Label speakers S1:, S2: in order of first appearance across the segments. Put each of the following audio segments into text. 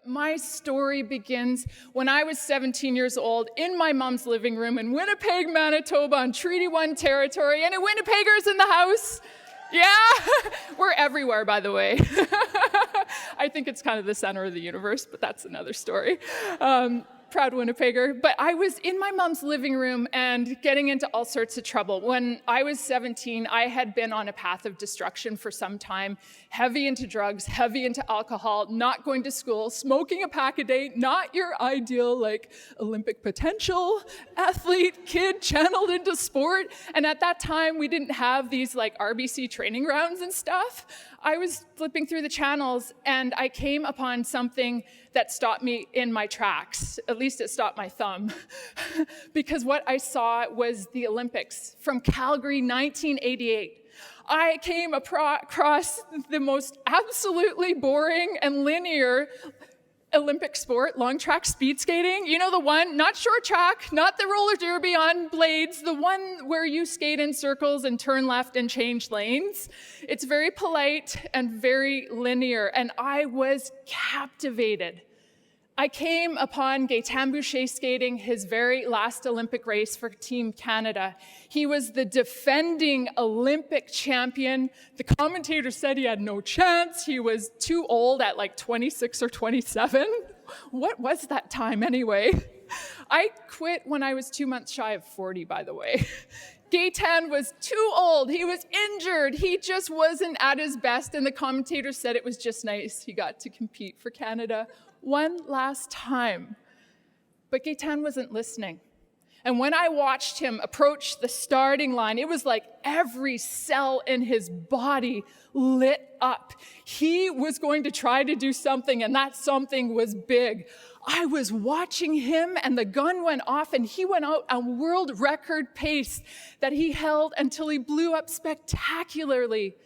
S1: my story begins when I was 17 years old in my mom's living room in Winnipeg, Manitoba on Treaty 1 territory. Any Winnipeggers in the house? Yeah, we're everywhere, by the way. I think it's kind of the center of the universe, but that's another story. Proud Winnipegger. But I was in my mom's living room and getting into all sorts of trouble. When I was 17, I had been on a path of destruction for some time, heavy into drugs, heavy into alcohol, not going to school, smoking a pack a day, not your ideal like Olympic potential athlete kid channeled into sport. And at that time, we didn't have these like RBC training grounds and stuff. I was flipping through the channels and I came upon something that stopped me in my tracks. At least it stopped my thumb. Because what I saw was the Olympics from Calgary, 1988. I came across the most absolutely boring and linear Olympic sport, long track speed skating. You know the one, not short track, not the roller derby on blades, the one where you skate in circles and turn left and change lanes. It's very polite and very linear, and I was captivated. I came upon Gaëtan Boucher skating his very last Olympic race for Team Canada. He was the defending Olympic champion. The commentator said he had no chance. He was too old at like 26 or 27. What was that time anyway? I quit when I was 2 months shy of 40, by the way. Gaëtan was too old. He was injured. He just wasn't at his best, and the commentator said it was just nice he got to compete for Canada one last time. But Gaëtan wasn't listening. And when I watched him approach the starting line, it was like every cell in his body lit up. He was going to try to do something, and that something was big. I was watching him, and the gun went off, and he went out on world record pace that he held until he blew up spectacularly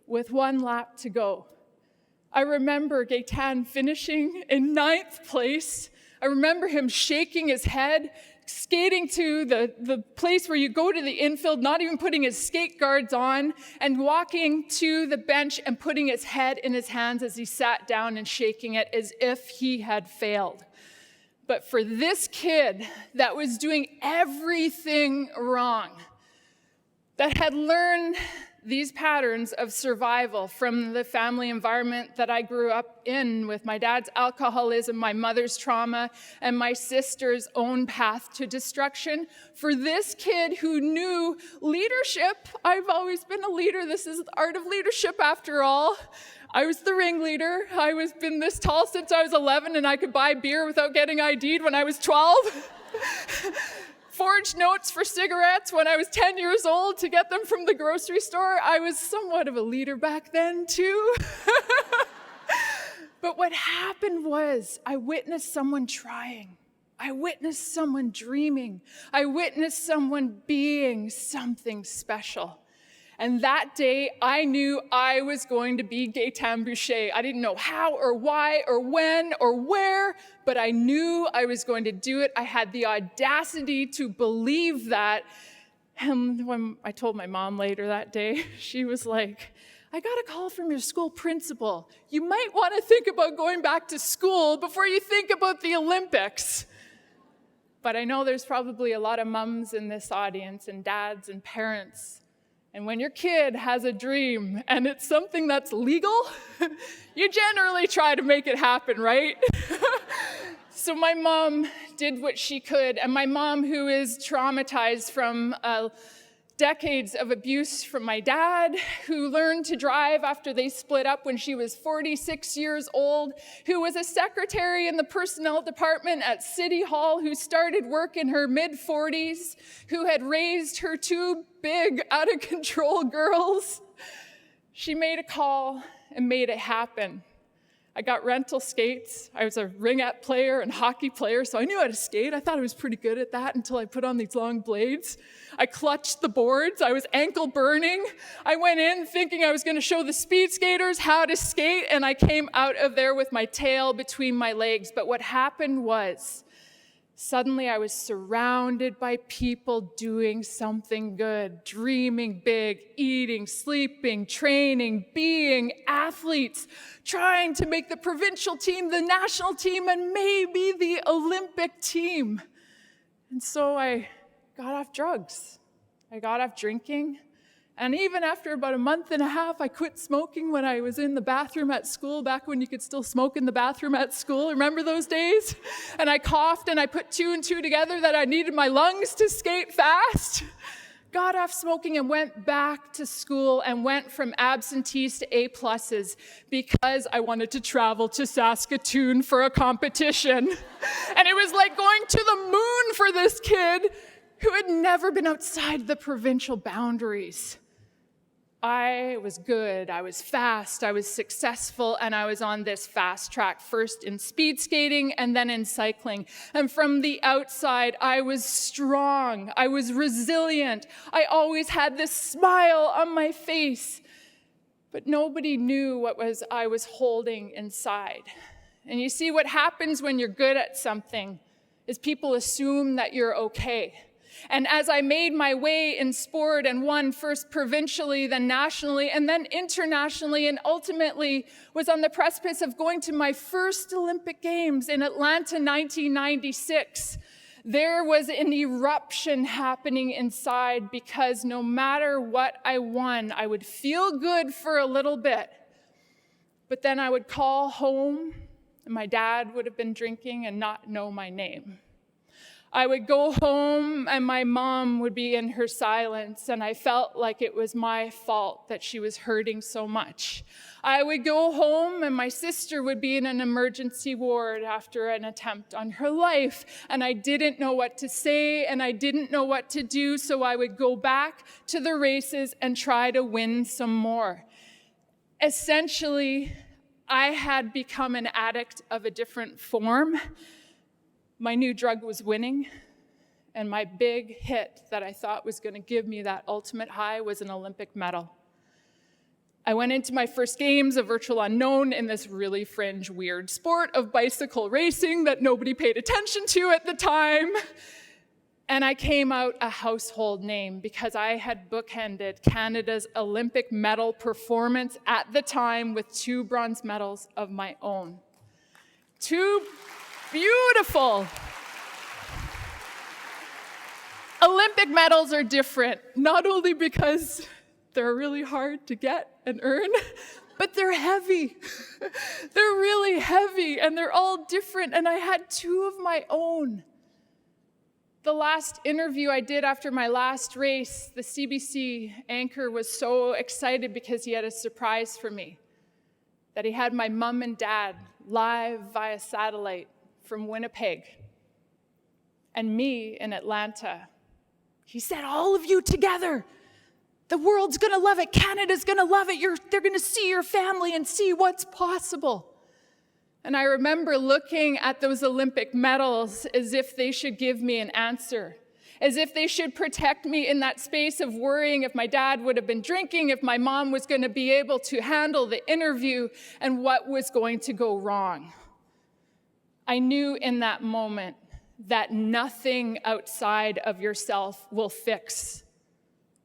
S1: with one lap to go. I remember Gaëtan finishing in 9th place. I remember him shaking his head, skating to the place where you go to the infield, not even putting his skate guards on, and walking to the bench and putting his head in his hands as he sat down and shaking it as if he had failed. But for this kid that was doing everything wrong, that had learned these patterns of survival from the family environment that I grew up in, with my dad's alcoholism, my mother's trauma, and my sister's own path to destruction. For this kid who knew leadership, I've always been a leader. This is the art of leadership after all. I was the ringleader. I was been this tall since I was 11, and I could buy beer without getting ID'd when I was 12. Forged notes for cigarettes when I was 10 years old to get them from the grocery store. I was somewhat of a leader back then, too. But what happened was I witnessed someone trying. I witnessed someone dreaming. I witnessed someone being something special. And that day, I knew I was going to be Gaëtan Boucher. I didn't know how or why or when or where, but I knew I was going to do it. I had the audacity to believe that. And when I told my mom later that day, she was like, I got a call from your school principal. You might want to think about going back to school before you think about the Olympics. But I know there's probably a lot of mums in this audience, and dads and parents. And when your kid has a dream and it's something that's legal, you generally try to make it happen, right? So my mom did what she could. And my mom, who is traumatized from decades of abuse from my dad, who learned to drive after they split up when she was 46 years old, who was a secretary in the personnel department at City Hall, who started work in her mid-40s, who had raised her two big, out-of-control girls. She made a call and made it happen. I got rental skates. I was a ringette player and hockey player, so I knew how to skate. I thought I was pretty good at that until I put on these long blades. I clutched the boards. I was ankle burning. I went in thinking I was going to show the speed skaters how to skate, and I came out of there with my tail between my legs. But what happened was Suddenly I was surrounded by people doing something good, dreaming big, eating, sleeping, training, being athletes, trying to make the provincial team, the national team, and maybe the Olympic team. And so I got off drugs. I got off drinking. And even after about a month and a half, I quit smoking when I was in the bathroom at school, back when you could still smoke in the bathroom at school. Remember those days? And I coughed and I put two and two together that I needed my lungs to skate fast. Got off smoking and went back to school and went from absentees to A+s because I wanted to travel to Saskatoon for a competition. And it was like going to the moon for this kid who had never been outside the provincial boundaries. I was good, I was fast, I was successful, and I was on this fast track, first in speed skating and then in cycling. And from the outside, I was strong, I was resilient, I always had this smile on my face. But nobody knew what I was holding inside. And you see, what happens when you're good at something is people assume that you're okay. And as I made my way in sport and won first provincially, then nationally, and then internationally, and ultimately was on the precipice of going to my first Olympic Games in Atlanta, 1996, there was an eruption happening inside, because no matter what I won, I would feel good for a little bit. But then I would call home, and my dad would have been drinking and not know my name. I would go home and my mom would be in her silence, and I felt like it was my fault that she was hurting so much. I would go home and my sister would be in an emergency ward after an attempt on her life, and I didn't know what to say and I didn't know what to do, so I would go back to the races and try to win some more. Essentially, I had become an addict of a different form. My new drug was winning, and my big hit that I thought was going to give me that ultimate high was an Olympic medal. I went into my first games, a virtual unknown, in this really fringe, weird sport of bicycle racing that nobody paid attention to at the time. And I came out a household name because I had bookended Canada's Olympic medal performance at the time with 2 bronze medals of my own. 2 beautiful. Olympic medals are different, not only because they're really hard to get and earn, but they're heavy. They're really heavy, and they're all different, and I had 2 of my own. The last interview I did after my last race, the CBC anchor was so excited because he had a surprise for me, that he had my mom and dad live via satellite from Winnipeg, and me in Atlanta. He said, all of you together. The world's gonna love it. Canada's gonna love it. They're gonna see your family and see what's possible. And I remember looking at those Olympic medals as if they should give me an answer, as if they should protect me in that space of worrying if my dad would have been drinking, if my mom was gonna be able to handle the interview, and what was going to go wrong. I knew in that moment that nothing outside of yourself will fix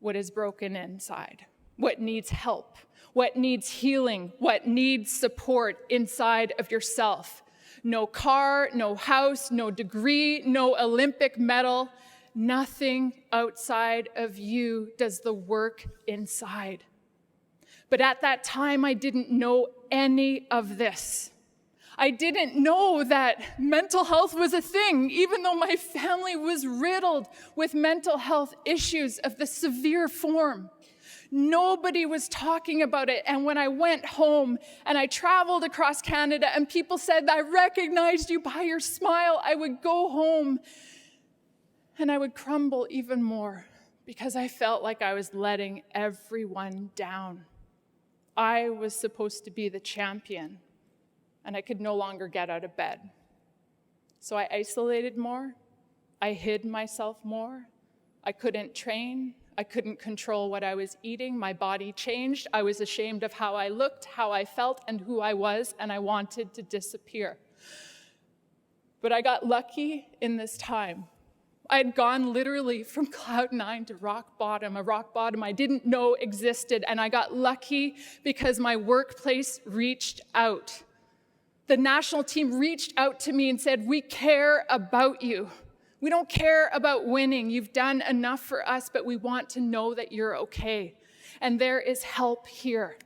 S1: what is broken inside, what needs help, what needs healing, what needs support inside of yourself. No car, no house, no degree, no Olympic medal. Nothing outside of you does the work inside. But at that time, I didn't know any of this. I didn't know that mental health was a thing, even though my family was riddled with mental health issues of the severe form. Nobody was talking about it. And when I went home and I traveled across Canada and people said, I recognized you by your smile, I would go home and I would crumble even more because I felt like I was letting everyone down. I was supposed to be the champion, and I could no longer get out of bed. So I isolated more. I hid myself more. I couldn't train. I couldn't control what I was eating. My body changed. I was ashamed of how I looked, how I felt, and who I was, and I wanted to disappear. But I got lucky in this time. I had gone literally from cloud 9 to rock bottom, a rock bottom I didn't know existed, and I got lucky because my workplace reached out. The national team reached out to me and said, "We care about you. We don't care about winning. You've done enough for us, but we want to know that you're okay. And there is help here."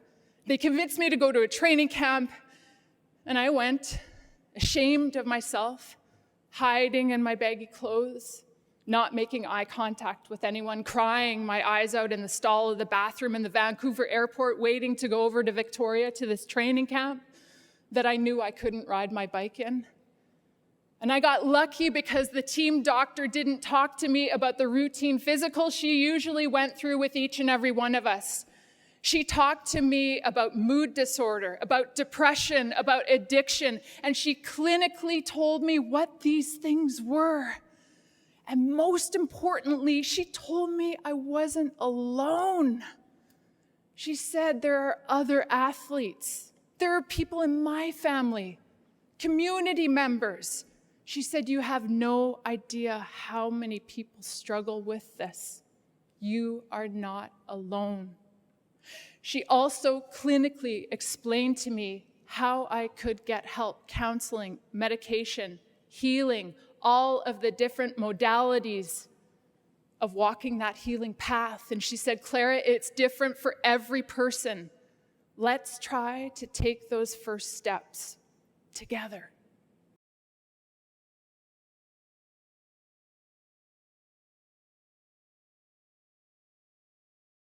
S1: They convinced me to go to a training camp, and I went, ashamed of myself, hiding in my baggy clothes, not making eye contact with anyone, crying my eyes out in the stall of the bathroom in the Vancouver airport, waiting to go over to Victoria to this training camp that I knew I couldn't ride my bike in. And I got lucky because the team doctor didn't talk to me about the routine physical she usually went through with each and every one of us. She talked to me about mood disorder, about depression, about addiction, and she clinically told me what these things were. And most importantly, she told me I wasn't alone. She said, there are other athletes. There are people in my family, community members. She said, you have no idea how many people struggle with this. You are not alone. She also clinically explained to me how I could get help, counseling, medication, healing, all of the different modalities of walking that healing path. And she said, Clara, it's different for every person. Let's try to take those first steps together.